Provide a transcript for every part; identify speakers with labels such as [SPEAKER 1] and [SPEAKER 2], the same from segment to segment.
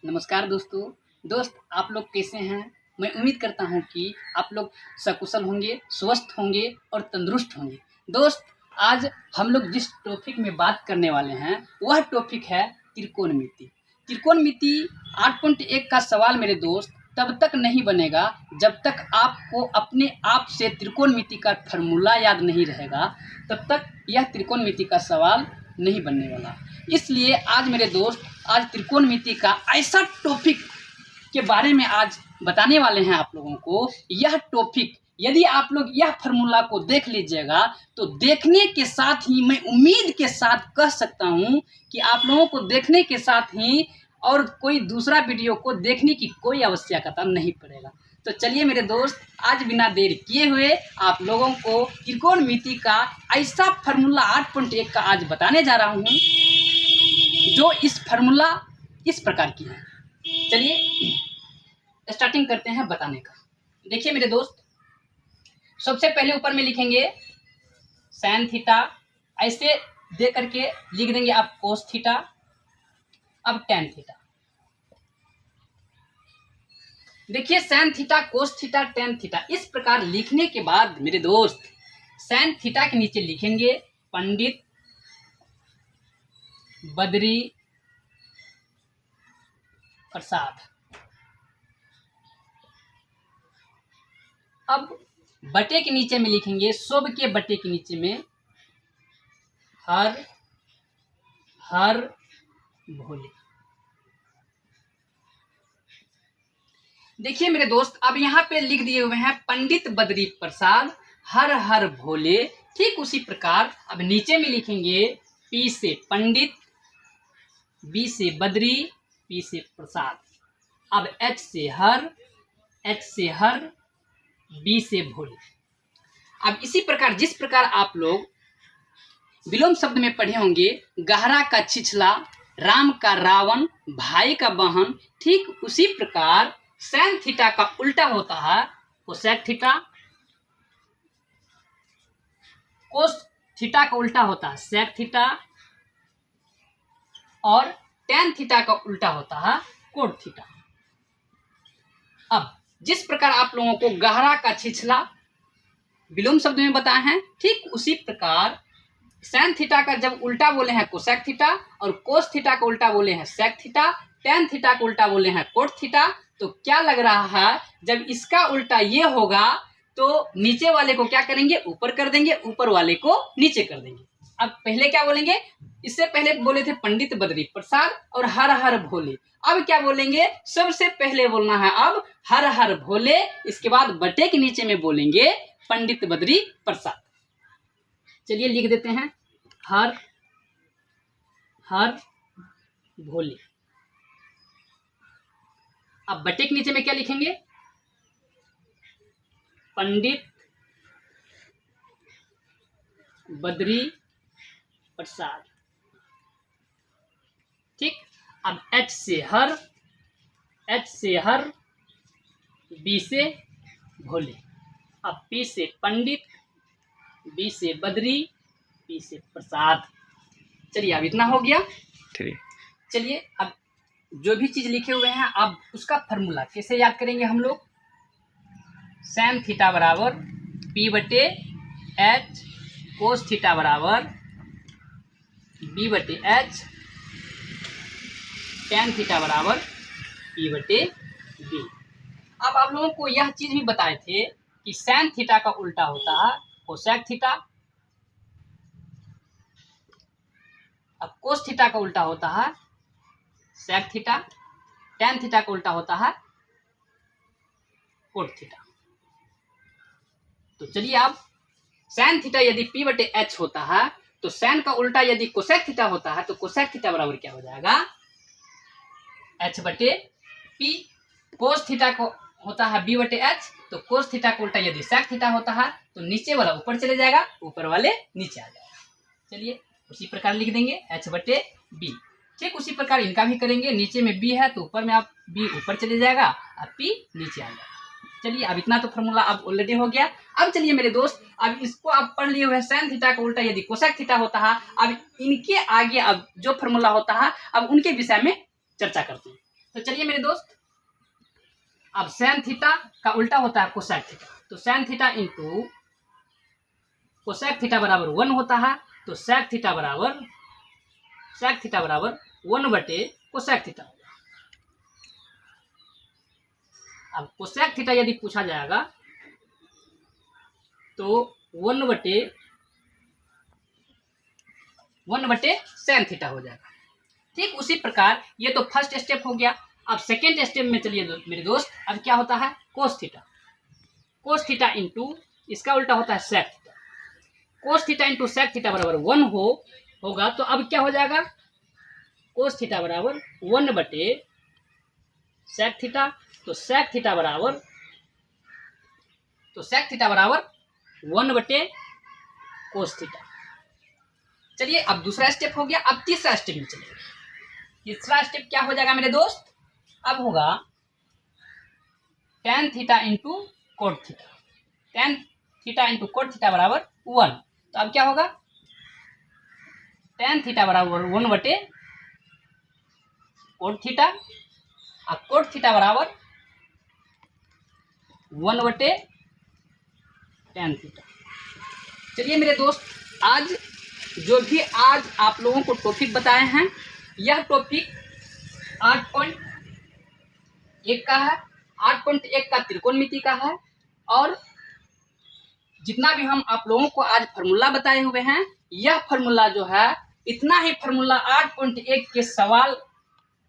[SPEAKER 1] नमस्कार दोस्त आप लोग कैसे हैं। मैं उम्मीद करता हूं कि आप लोग सकुशल होंगे, स्वस्थ होंगे और तंदुरुस्त होंगे। दोस्त, आज हम लोग जिस टॉपिक में बात करने वाले हैं वह टॉपिक है त्रिकोणमिति। त्रिकोणमिति 8.1 का सवाल मेरे दोस्त तब तक नहीं बनेगा जब तक आपको अपने आप से त्रिकोणमिति का फार्मूला याद नहीं रहेगा, तब तक यह त्रिकोणमिति का सवाल नहीं बनने वाला। इसलिए आज मेरे दोस्त, आज त्रिकोणमिति का ऐसा टॉपिक के बारे में आज बताने वाले हैं आप लोगों को। यह टॉपिक यदि आप लोग यह फार्मूला को देख लीजिएगा तो देखने के साथ ही मैं उम्मीद के साथ कह सकता हूं कि आप लोगों को देखने के साथ ही और कोई दूसरा वीडियो को देखने की कोई आवश्यकता नहीं पड़ेगा। तो चलिए मेरे दोस्त, आज बिना देर किए हुए आप लोगों को त्रिकोणमिति का ऐसा फार्मूला 8.1 का आज बताने जा रहा हूं जो इस फार्मूला इस प्रकार की है। चलिए स्टार्टिंग करते हैं बताने का। देखिए मेरे दोस्त, सबसे पहले ऊपर में लिखेंगे साइन थीटा, ऐसे दे करके लिख देंगे आप कोस थीटा। अब टेन थीटा, देखिए sine theta, cos theta, tan theta. इस प्रकार लिखने के बाद मेरे दोस्त साइन थीटा के नीचे लिखेंगे पंडित बद्री प्रसाद। अब बटे के नीचे में लिखेंगे, सब के बटे के नीचे में हर भोले। देखिए मेरे दोस्त, अब यहाँ पे लिख दिए हुए हैं पंडित बद्री प्रसाद हर भोले। ठीक उसी प्रकार अब नीचे में लिखेंगे पी से पंडित, बी से बद्री, पी से प्रसाद। अब एच से हर, बी से भोले। अब इसी प्रकार जिस प्रकार आप लोग विलोम शब्द में पढ़े होंगे, गहरा का छिछला, राम का रावण, भाई का बहन, ठीक उसी प्रकार साइन थीटा का उल्टा होता है कोसेक थीटा, कोस थीटा का उल्टा होता है सेक थीटा, और टेन थीटा का उल्टा होता है कोट थीटा। अब जिस प्रकार आप लोगों को गहरा का छिछला विलोम शब्द में बताए हैं, ठीक उसी प्रकार साइन थीटा का जब उल्टा बोले हैं कोसेक थीटा, और कोस थीटा का उल्टा बोले हैं सेक थीटा, टेन थीटा का उल्टा बोले हैं कोट थीटा। तो क्या लग रहा है, जब इसका उल्टा ये होगा तो नीचे वाले को क्या करेंगे, ऊपर कर देंगे, ऊपर वाले को नीचे कर देंगे। अब पहले क्या बोलेंगे, इससे पहले बोले थे पंडित बद्री प्रसाद और हर भोले। अब क्या बोलेंगे, सबसे पहले बोलना है अब हर भोले, इसके बाद बटे के नीचे में बोलेंगे पंडित बद्री प्रसाद। चलिए लिख देते हैं हर भोले। अब बटे के नीचे में क्या लिखेंगे, पंडित बद्री प्रसाद। ठीक। अब एच से हर, बी से भोले। अब पी से पंडित, बी से बद्री, पी से प्रसाद। चलिए अब इतना हो गया। चलिए अब जो भी चीज लिखे हुए हैं अब उसका फार्मूला कैसे याद करेंगे हम लोग। साइन थीटा बराबर पी बटे एच, कोस थीटा बराबर बी बटे एच, टेन थीटा बराबर पी बटे बी। अब आप लोगों को यह चीज भी बताए थे कि साइन थीटा का उल्टा होता है कोसेक थीटा, अब कोस थीटा का उल्टा होता है सेक थीटा, टेन थीटा का उल्टा होता है कोट थीटा। तो चलिए अब साइन थीटा यदि पी बटे एच होता है तो साइन का उल्टा यदि कोसेक थीटा होता है तो कोसेक थीटा बराबर क्या हो जाएगा, एच बटे पी। कोस थीटा को होता है बी बटे एच, तो कोस थीटा का उल्टा यदि सेक थीटा होता है तो नीचे वाला ऊपर चले जाएगा, ऊपर वाले नीचे आ जाएगा। चलिए उसी प्रकार लिख देंगे एच बटे बी। ठीक उसी प्रकार इनका भी करेंगे, नीचे में बी है तो ऊपर में आप बी ऊपर चले जाएगा और पी नीचे आ जाएगा। चलिए अब इतना तो फार्मूला अब ऑलरेडी हो गया। अब चलिए मेरे दोस्त, अब इसको आप पढ़ लिए हुए साइन थीटा का उल्टा यदि कोसेक थीटा होता है, अब इनके आगे अब जो फार्मूला होता है अब उनके विषय में चर्चा करते हैं। तो चलिए मेरे दोस्त, अब सैन थीटा का उल्टा होता है कोसेक थीटा, तो sin theta into cosec theta बराबर 1 होता है। तो सेक थीटा बराबर 1/कोसेक थीटा। अब कोसेक थीटा यदि पूछा जाएगा तो 1/सैन थीटा हो जाएगा। ठीक उसी प्रकार ये तो फर्स्ट स्टेप हो गया। अब सेकेंड स्टेप में चलिए मेरे दोस्त, अब क्या होता है cos theta. Cos theta into इसका उल्टा होता है sec theta. Cos theta into sec theta बराबर 1 होगा। तो अब क्या हो जाएगा, कोस थीटा बराबर 1/सेक थीटा। तो सेक थीटा बराबर 1/कोस थीटा। चलिए अब दूसरा स्टेप हो गया। अब तीसरा स्टेप में चलिए। तीसरा स्टेप क्या हो जाएगा मेरे दोस्त, अब होगा tan theta into cot theta. tan theta into cot theta बराबर 1। तो अब क्या होगा, tan थीटा बराबर 1/कोट थीटा और कोट थीटा बराबर 1/tan थीटा। चलिए मेरे दोस्त, आज आप लोगों को टॉपिक बताए हैं, यह टॉपिक 8.1 का है। 8.1 का त्रिकोणमिति का है। और जितना भी हम आप लोगों को आज फार्मूला बताए हुए हैं, यह फार्मूला जो है, इतना ही फार्मूला 8.1 के सवाल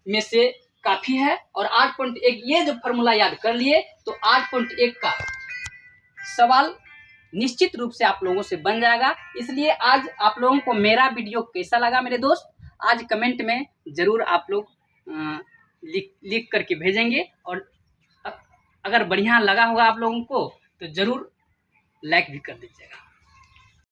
[SPEAKER 1] में से काफी है। और 8.1 ये जो फार्मूला याद कर लिए तो 8.1 का सवाल निश्चित रूप से आप लोगों से बन जाएगा। इसलिए आज आप लोगों को मेरा वीडियो कैसा लगा मेरे दोस्त, आज कमेंट में जरूर आप लोग लिख करके भेजेंगे। और अगर बढ़िया लगा होगा आप लोगों को तो जरूर लाइक भी कर दीजिएगा।